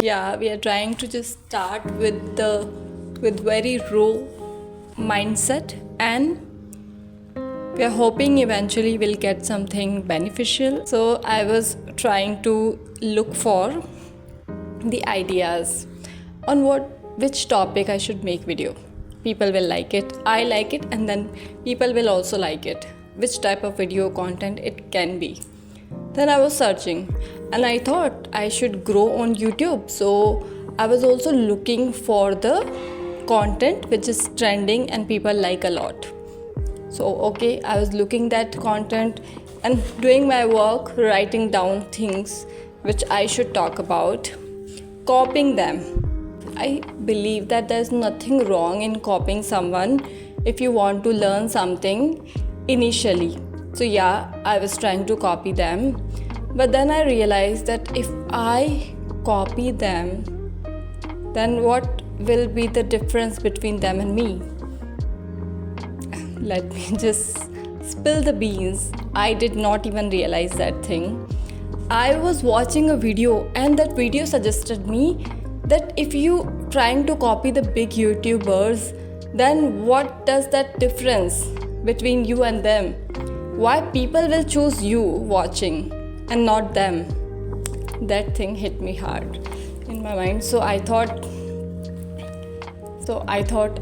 Yeah, we are trying to just start with very raw mindset, and we are hoping eventually we'll get something beneficial. So I was trying to look for the ideas on which topic I should make video. People will like it, I like it, and then people will also like it. Which type of video content it can be. Then I was searching and I thought I should grow on YouTube. So I was also looking for the content which is trending and people like a lot. So okay, I was looking that content and doing my work, writing down things which I should talk about, copying them. I believe that there's nothing wrong in copying someone if you want to learn something initially. So yeah, I was trying to copy them, but then I realized that if I copy them, then what will be the difference between them and me? Let me just spill the beans. I did not even realize that thing. I was watching a video and that video suggested me that if you trying to copy the big YouTubers, then what does that difference between you and them? Why people will choose you watching and not them? That thing hit me hard in my mind. So I thought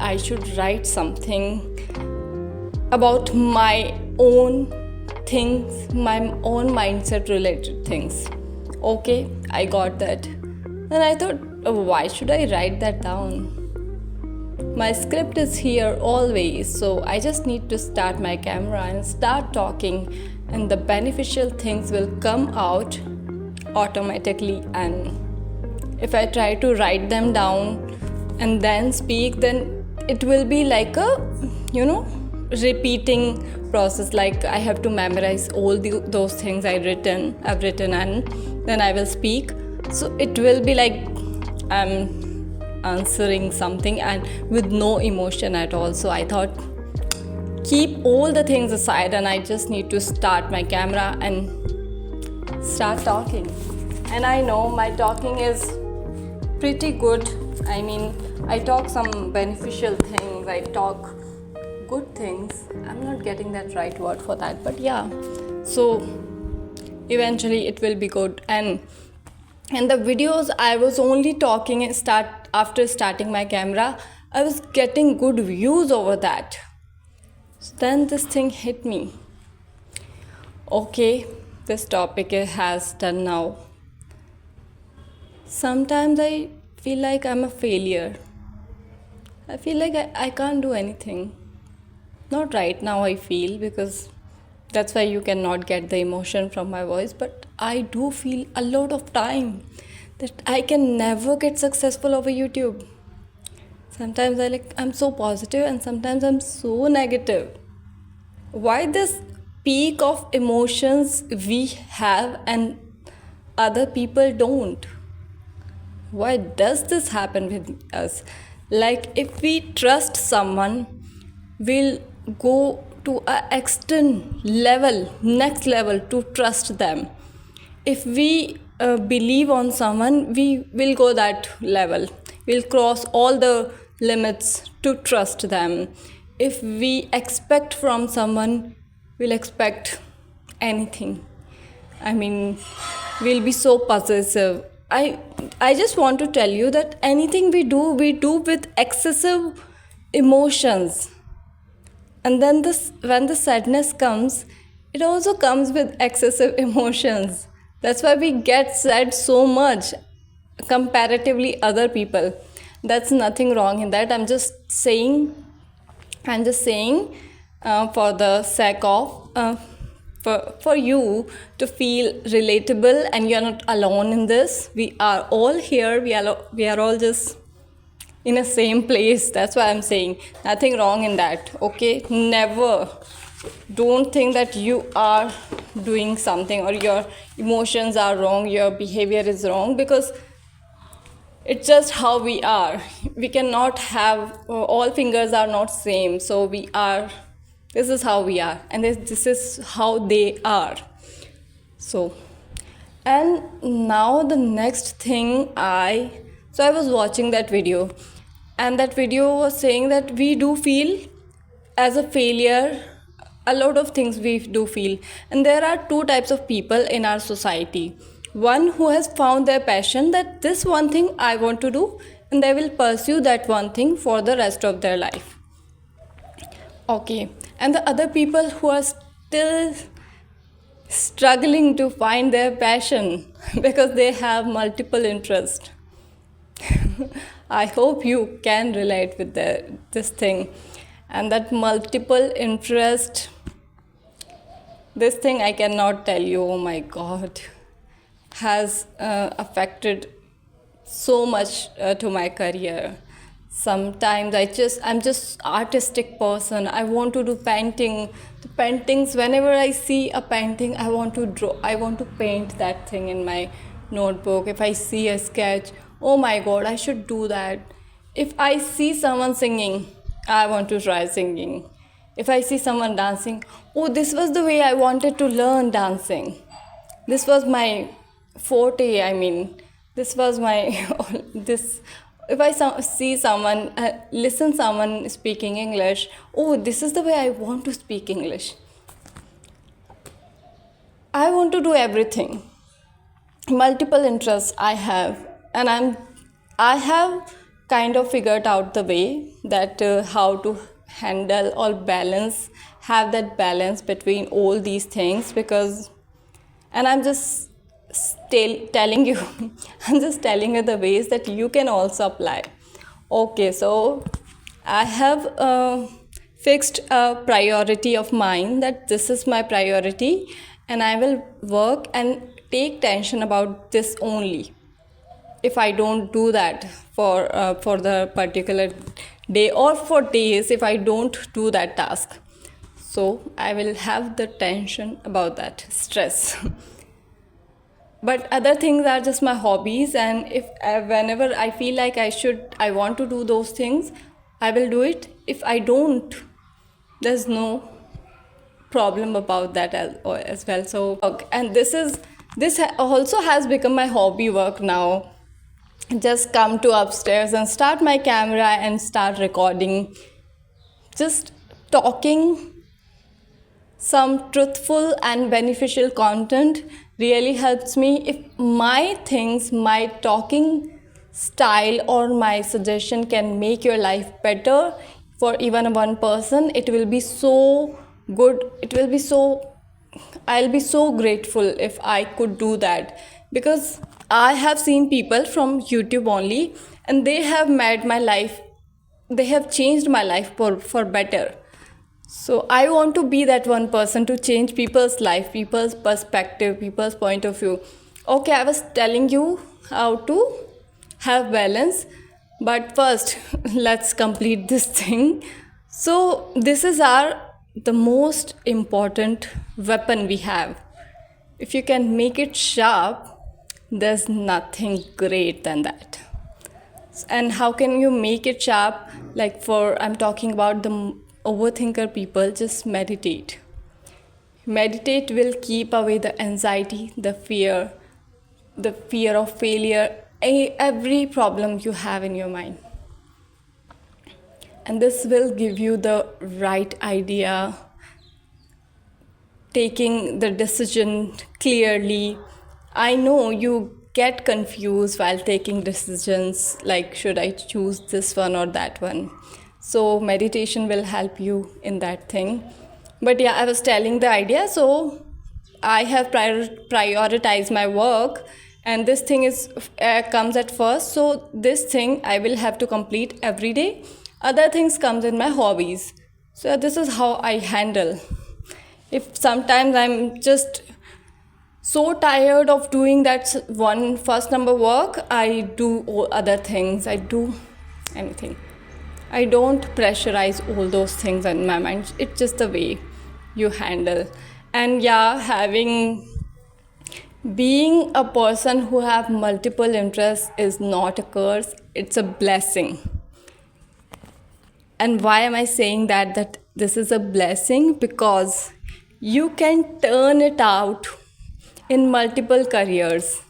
I should write something about my own things, my own mindset related things. Okay, I got that. Then I thought, why should I write that down? My script is here always, so I just need to start my camera and start talking, and the beneficial things will come out automatically. And if I try to write them down and then speak, then it will be like a, repeating process. Like I have to memorize all those things I've written, and then I will speak. So it will be like I'm answering something and with no emotion at all. So I thought, keep all the things aside and I just need to start my camera and start talking. And I know my talking is pretty good. I mean, I talk some beneficial things, I talk good things. I'm not getting that right word for that, but yeah. So eventually it will be good. And the videos I was only talking after starting my camera, I was getting good views over that. So then this thing hit me. Okay, this topic has done now. Sometimes I feel like I'm a failure. I feel like I can't do anything. Not right now I feel, because that's why you cannot get the emotion from my voice, but I do feel a lot of time that I can never get successful over YouTube. Sometimes I'm so positive and sometimes I'm so negative. Why this peak of emotions we have and other people don't? Why does this happen with us? Like if we trust someone, we'll go to a next level to trust them. If we believe on someone, we will go that level. We'll cross all the limits to trust them. If we expect from someone, we'll expect anything. I mean, we'll be so possessive. I just want to tell you that anything we do with excessive emotions. And then when the sadness comes, it also comes with excessive emotions. That's why we get sad so much comparatively other people. That's nothing wrong in that. I'm just saying for the sake of for you to feel relatable, and you're not alone in this. We are all here. We are all just in the same place. That's why I'm saying nothing wrong in that. Okay, never don't think that you are doing something or your emotions are wrong, your behavior is wrong, because it's just how we are. We cannot have all fingers are not same. So this is how we are, and this is how they are. So And now the next thing I was watching that video, and that video was saying that we do feel as a failure a lot of things we do feel. And there are two types of people in our society. One who has found their passion, that this one thing I want to do, and they will pursue that one thing for the rest of their life. Okay. And the other people who are still struggling to find their passion because they have multiple interests. I hope you can relate with this thing. And that multiple interest, this thing I cannot tell you, oh my god, has affected so much to my career. Sometimes I'm just artistic person. I want to do painting. The paintings, whenever I see a painting, I want to draw, I want to paint that thing in my notebook. If I see a sketch, oh my god, I should do that. If I see someone singing, I want to try singing. If I see someone dancing, oh, this was the way I wanted to learn dancing. This was my forte, I mean, this was my this. If I see someone, listen someone speaking English, oh, this is the way I want to speak English. I want to do everything. Multiple interests I have, and I have kind of figured out the way that how to handle or balance, have that balance between all these things. Because, and I'm just telling you I'm just telling you the ways that you can also apply. Okay, so I have fixed a priority of mine, that this is my priority, and I will work and take tension about this only. If I don't do that for the particular day, or for days, if I don't do that task, so I will have the tension about that, stress. But other things are just my hobbies, and if whenever I feel like I want to do those things, I will do it. If I don't, there's no problem about that as well. So okay. And this also has become my hobby work now. Just come to upstairs and start my camera and start recording, just talking some truthful and beneficial content really helps me. If my things, my talking style or my suggestion can make your life better for even one person, it will be so good. I'll be so grateful if I could do that. Because I have seen people from YouTube only, and they have made my life, they have changed my life for better. So I want to be that one person to change people's life, people's perspective, people's point of view. Okay, I was telling you how to have balance, but first let's complete this thing. So this is the most important weapon we have. If you can make it sharp, there's nothing great than that. And how can you make it sharp? Like, I'm talking about the overthinker people, just meditate. Meditate will keep away the anxiety, the fear of failure, every problem you have in your mind. And this will give you the right idea, taking the decision clearly. I know you get confused while taking decisions, like should I choose this one or that one. So meditation will help you in that thing. But yeah, I was telling the idea. So I have prioritized my work, and this thing comes at first. So this thing I will have to complete every day. Other things comes in my hobbies. So this is how I handle. If sometimes I'm just so tired of doing that one first number work, I do all other things. I do anything. I don't pressurize all those things in my mind. It's just the way you handle. And yeah, being a person who have multiple interests is not a curse, it's a blessing. And why am I saying that this is a blessing? Because you can turn it out in multiple careers.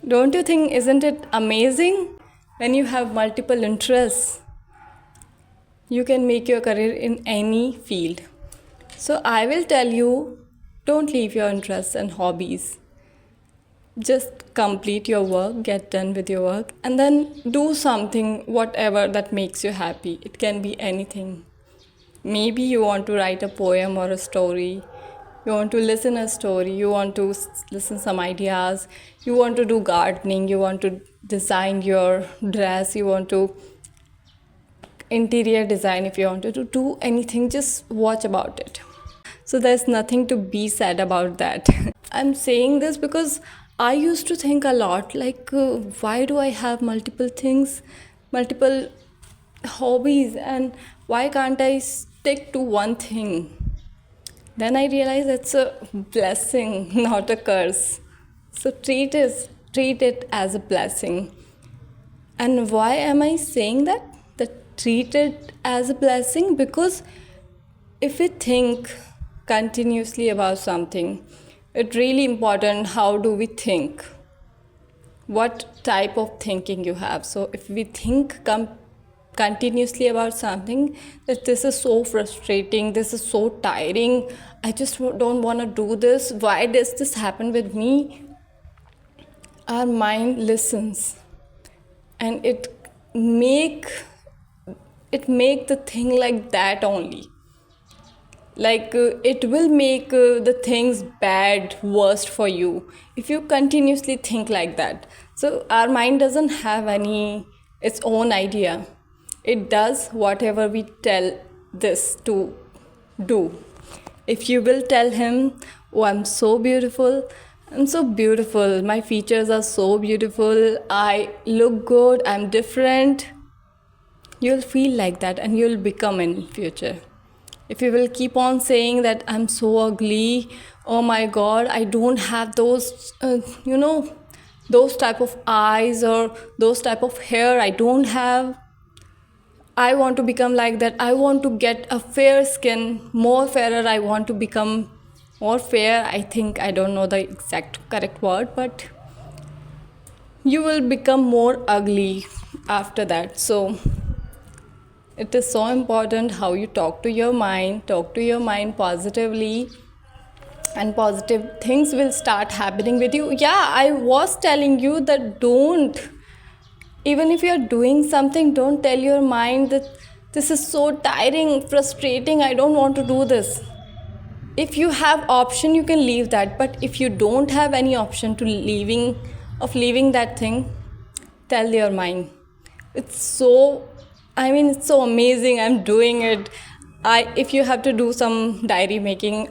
Don't you think, isn't it amazing? When you have multiple interests, you can make your career in any field. So I will tell you, don't leave your interests and hobbies. Just complete your work, get done with your work, and then do something, whatever that makes you happy. It can be anything. Maybe you want to write a poem or a story, you want to listen a story, you want to listen some ideas, you want to do gardening, you want to design your dress, you want to interior design, if you wanted to do anything, just watch about it. So there's nothing to be said about that. I'm saying this because I used to think a lot like, why do I have multiple things, multiple hobbies, and why can't I stick to one thing? Then I realized it's a blessing, not a curse. So treat it as a blessing. And why am I saying that? That treat it as a blessing, because if we think continuously about something, it's really important how do we think, what type of thinking you have. So if we think continuously about something, that this is so frustrating, this is so tiring, I just don't want to do this, why does this happen with me? Our mind listens, and it make the thing like that only. Like it will make the things bad, worst for you if you continuously think like that. So our mind doesn't have its own idea. It does whatever we tell this to do. If you will tell him, oh, I'm so beautiful, my features are so beautiful, I look good, I'm different, you'll feel like that and you'll become in future. If you will keep on saying that I'm so ugly, oh my god, I don't have those those type of eyes or those type of hair, I don't have, I want to become like that, I want to get a fair skin, more fairer, I want to become more fair, I don't know the exact correct word, but you will become more ugly after that. So it is so important how you talk to your mind positively, and positive things will start happening with you. Yeah, I was telling you that even if you're doing something, don't tell your mind that this is so tiring, frustrating, I don't want to do this. If you have option, you can leave that, but if you don't have any option to leaving that thing, tell your mind. It's so amazing. I'm doing it. If you have to do some diary making,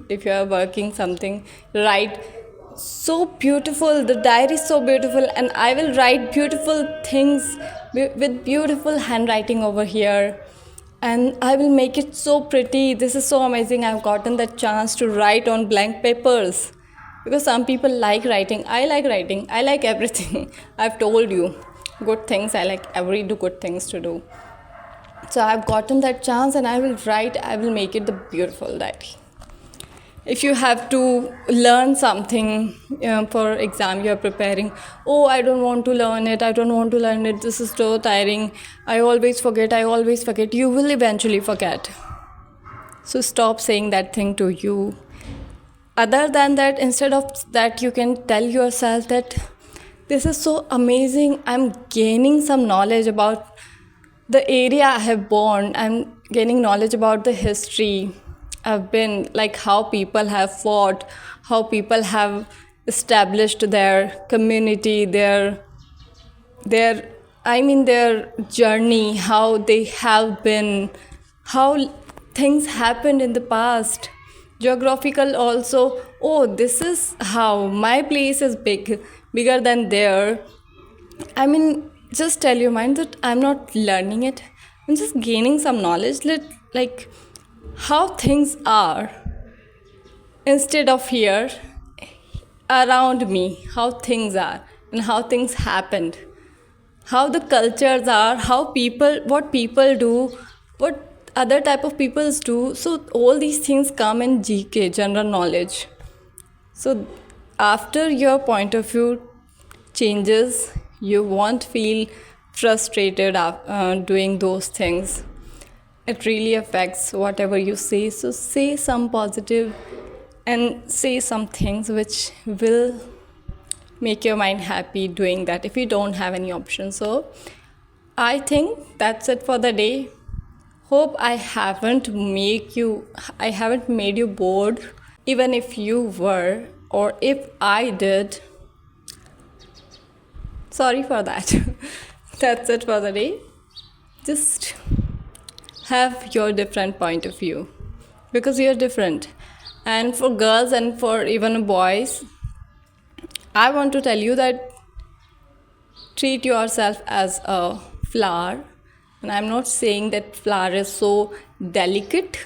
if you are working something, write. So beautiful. The diary is so beautiful, and I will write beautiful things with beautiful handwriting over here, and I will make it so pretty. This is so amazing. I've gotten that chance to write on blank papers, because some people like writing. I like writing. I like everything. I've told you. Good things, I like every good things to do. So I've gotten that chance, and I will write, I will make it the beautiful diary. If you have to learn something, for exam you're preparing, oh, I don't want to learn it, this is so tiring, I always forget, you will eventually forget. So stop saying that thing to you. Other than that, instead of that, you can tell yourself that this is so amazing, I'm gaining some knowledge about the area I have born, I'm gaining knowledge about the history I've been, like how people have fought, how people have established their community, their journey, how they have been, how things happened in the past. Geographical also, oh, this is how my place is bigger than there. Just tell your mind that I'm not learning it, I'm just gaining some knowledge, like how things are instead of here around me, how things are and how things happened, how the cultures are, what people do, what other type of peoples do. So all these things come in GK, general knowledge. So after your point of view changes, you won't feel frustrated doing those things. It really affects whatever you say. So say some positive and say some things which will make your mind happy doing that if you don't have any option. So I think that's it for the day. Hope I haven't made you bored. Even if you were, or if I did, sorry for that. That's it for the day. Just have your different point of view because you're different. And for girls and for even boys, I want to tell you that treat yourself as a flower. And I'm not saying that flower is so delicate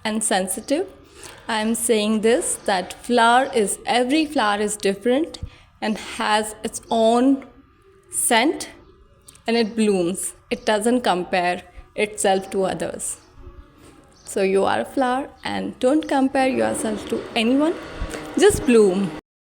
and sensitive. I'm saying this, that every flower is different and has its own scent, and it blooms. It doesn't compare itself to others. So you are a flower and don't compare yourself to anyone. Just bloom.